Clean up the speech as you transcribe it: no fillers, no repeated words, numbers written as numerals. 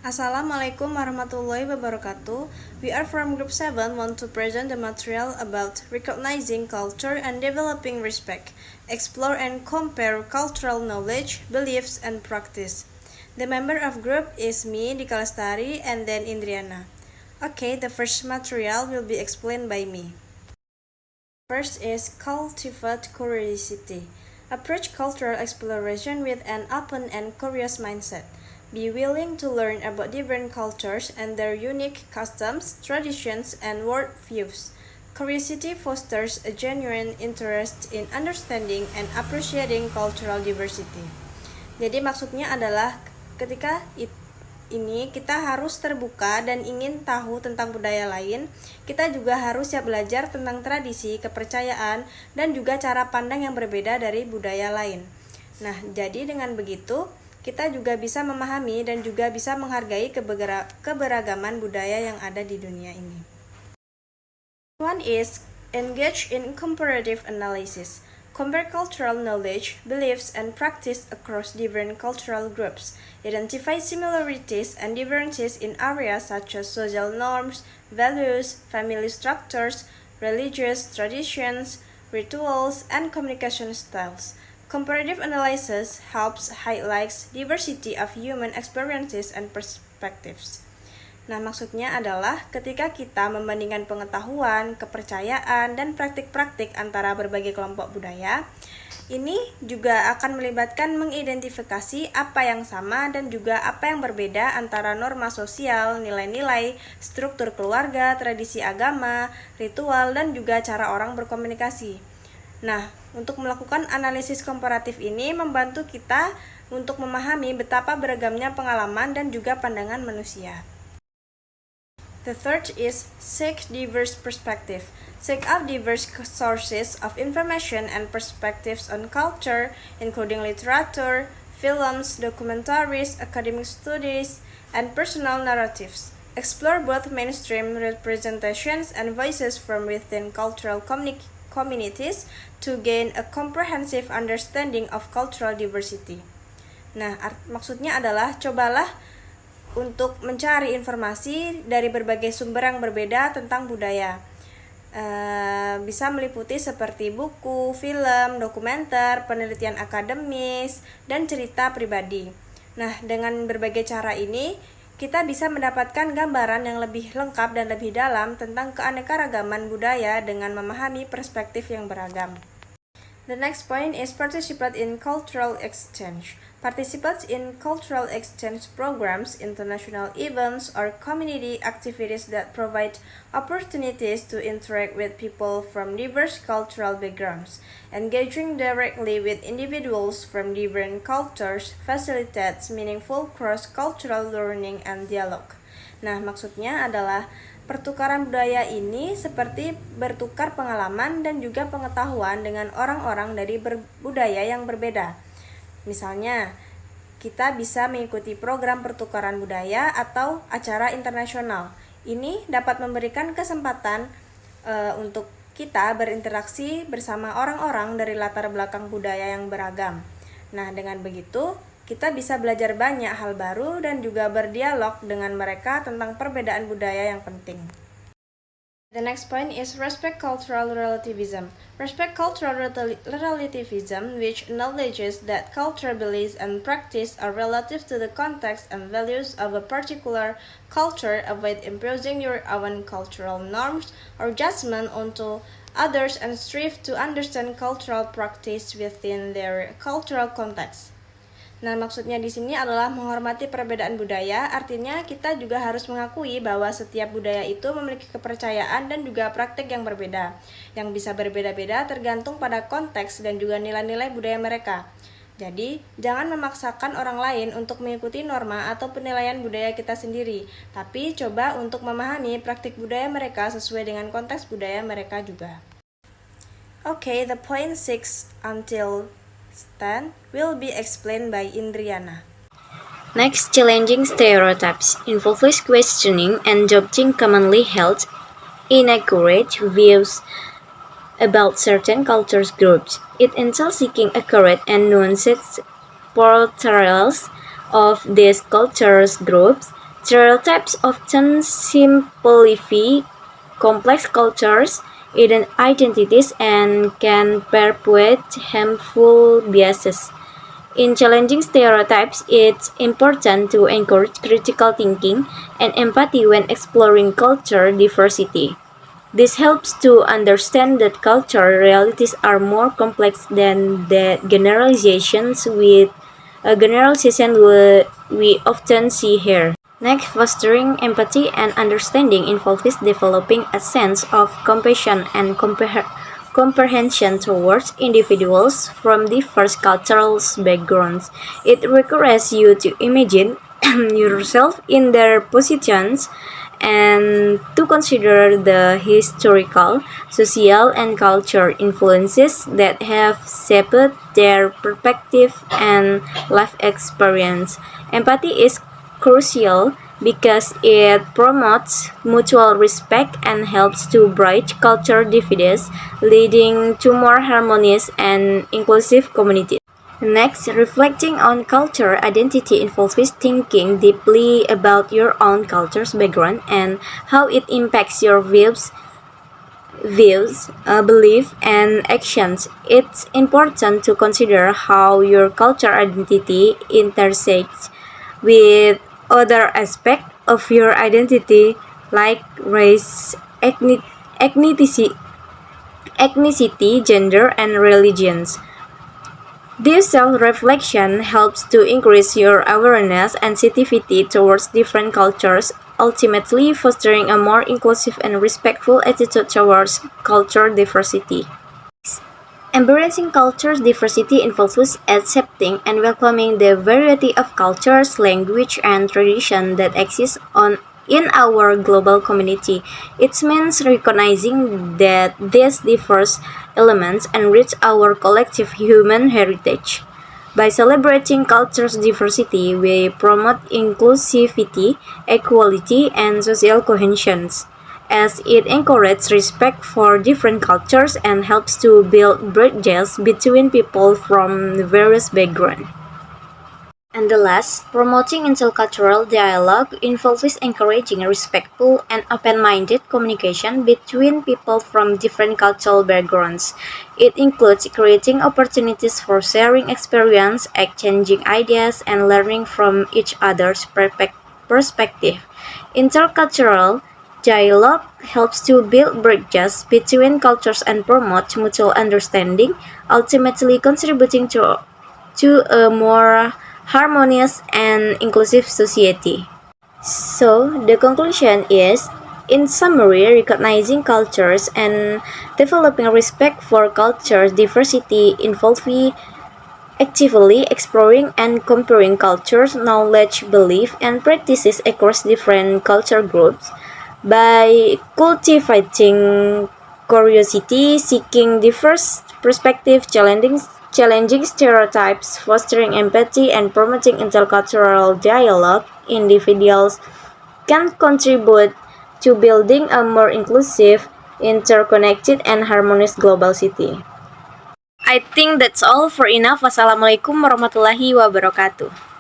Assalamualaikum warahmatullahi wabarakatuh. We are from Group 7 want to present the material about recognizing culture and developing respect. Explore and compare cultural knowledge, beliefs, and practice. The member of group is me, Dika Lestari, and then Indriana. Okay, the first material will be explained by me. First is cultivate curiosity. Approach cultural exploration with an open and curious mindset. Be willing to learn about different cultures and their unique customs, traditions, and worldviews. Curiosity fosters a genuine interest in understanding and appreciating cultural diversity. Jadi maksudnya adalah ketika ini kita harus terbuka dan ingin tahu tentang budaya lain, kita juga harus siap belajar tentang tradisi, kepercayaan, dan juga cara pandang yang berbeda dari budaya lain. Nah, jadi dengan begitu, kita juga bisa memahami dan juga bisa menghargai keberagaman budaya yang ada di dunia ini. One is engage in comparative analysis. Compare cultural knowledge, beliefs, and practice across different cultural groups. Identify similarities and differences in areas such as social norms, values, family structures, religious traditions, rituals, and communication styles. Comparative analysis helps highlight diversity of human experiences and perspectives. Nah, maksudnya adalah ketika kita membandingkan pengetahuan, kepercayaan, dan praktik-praktik antara berbagai kelompok budaya, ini juga akan melibatkan mengidentifikasi apa yang sama dan juga apa yang berbeda antara norma sosial, nilai-nilai, struktur keluarga, tradisi agama, ritual, dan juga cara orang berkomunikasi. Nah, untuk melakukan analisis komparatif ini membantu kita untuk memahami betapa beragamnya pengalaman dan juga pandangan manusia. The third is seek diverse perspective. Seek out diverse sources of information and perspectives on culture, including literature, films, documentaries, academic studies, and personal narratives. Explore both mainstream representations and voices from within cultural communities to gain a comprehensive understanding of cultural diversity. Nah, maksudnya adalah cobalah untuk mencari informasi dari berbagai sumber yang berbeda tentang budaya. Bisa meliputi seperti buku, film, dokumenter, penelitian akademis, dan cerita pribadi. Nah, dengan berbagai cara ini, kita bisa mendapatkan gambaran yang lebih lengkap dan lebih dalam tentang keanekaragaman budaya dengan memahami perspektif yang beragam. The next point is participate in cultural exchange. Participate in cultural exchange programs, international events, or community activities that provide opportunities to interact with people from diverse cultural backgrounds. Engaging directly with individuals from different cultures facilitates meaningful cross-cultural learning and dialogue. Nah, maksudnya adalah pertukaran budaya ini seperti bertukar pengalaman dan juga pengetahuan dengan orang-orang dari budaya yang berbeda. Misalnya, kita bisa mengikuti program pertukaran budaya atau acara internasional. Ini dapat memberikan kesempatan untuk kita berinteraksi bersama orang-orang dari latar belakang budaya yang beragam. Nah, dengan begitu, kita bisa belajar banyak hal baru dan juga berdialog dengan mereka tentang perbedaan budaya yang penting. The next point is respect cultural relativism. Respect cultural relativism, which acknowledges that cultural beliefs and practice are relative to the context and values of a particular culture. Avoid imposing your own cultural norms or judgment onto others and strive to understand cultural practice within their cultural context. Nah, maksudnya di sini adalah menghormati perbedaan budaya, artinya kita juga harus mengakui bahwa setiap budaya itu memiliki kepercayaan dan juga praktik yang berbeda, yang bisa berbeda-beda tergantung pada konteks dan juga nilai-nilai budaya mereka. Jadi, jangan memaksakan orang lain untuk mengikuti norma atau penilaian budaya kita sendiri, tapi coba untuk memahami praktik budaya mereka sesuai dengan konteks budaya mereka juga. Okay, the point 6 until 10 will be explained by Indriana. Next, challenging stereotypes involves questioning and judging commonly held inaccurate views about certain culture groups. It entails seeking accurate and nuanced portrayals of these culture groups Stereotypes often simplify complex cultures, identities, and can perpetuate harmful biases. In challenging stereotypes, it's important to encourage critical thinking and empathy when exploring culture diversity. This helps to understand that cultural realities are more complex than the generalization we often see here. Next, fostering empathy and understanding involves developing a sense of compassion and comprehension towards individuals from diverse cultural backgrounds. It requires you to imagine yourself in their positions and to consider the historical, social, and cultural influences that have shaped their perspective and life experience. Empathy is crucial because it promotes mutual respect and helps to bridge cultural divisions, leading to more harmonious and inclusive communities. Next, reflecting on culture identity involves thinking deeply about your own culture's background and how it impacts your beliefs, and actions. It's important to consider how your culture identity intersects with other aspects of your identity like race, ethnicity, gender, and religions. This self-reflection helps to increase your awareness and sensitivity towards different cultures, ultimately fostering a more inclusive and respectful attitude towards cultural diversity. Embracing cultural diversity involves accepting and welcoming the variety of cultures, language, and tradition that exist in our global community. It means recognizing that these diverse elements enrich our collective human heritage. By celebrating culture's diversity, we promote inclusivity, equality, and social cohesion, as it encourages respect for different cultures and helps to build bridges between people from various backgrounds. And the last, promoting intercultural dialogue involves encouraging respectful and open-minded communication between people from different cultural backgrounds. It includes creating opportunities for sharing experience, exchanging ideas, and learning from each other's perspective. Intercultural dialogue helps to build bridges between cultures and promote mutual understanding, ultimately contributing to a more harmonious and inclusive society. So, the conclusion is, in summary, recognizing cultures and developing respect for culture diversity involves actively exploring and comparing cultures, knowledge, belief, and practices across different culture groups. By cultivating curiosity, seeking diverse perspectives, challenging stereotypes, fostering empathy, and promoting intercultural dialogue, individuals can contribute to building a more inclusive, interconnected, and harmonious global city. I think that's all for enough. Wassalamualaikum warahmatullahi wabarakatuh.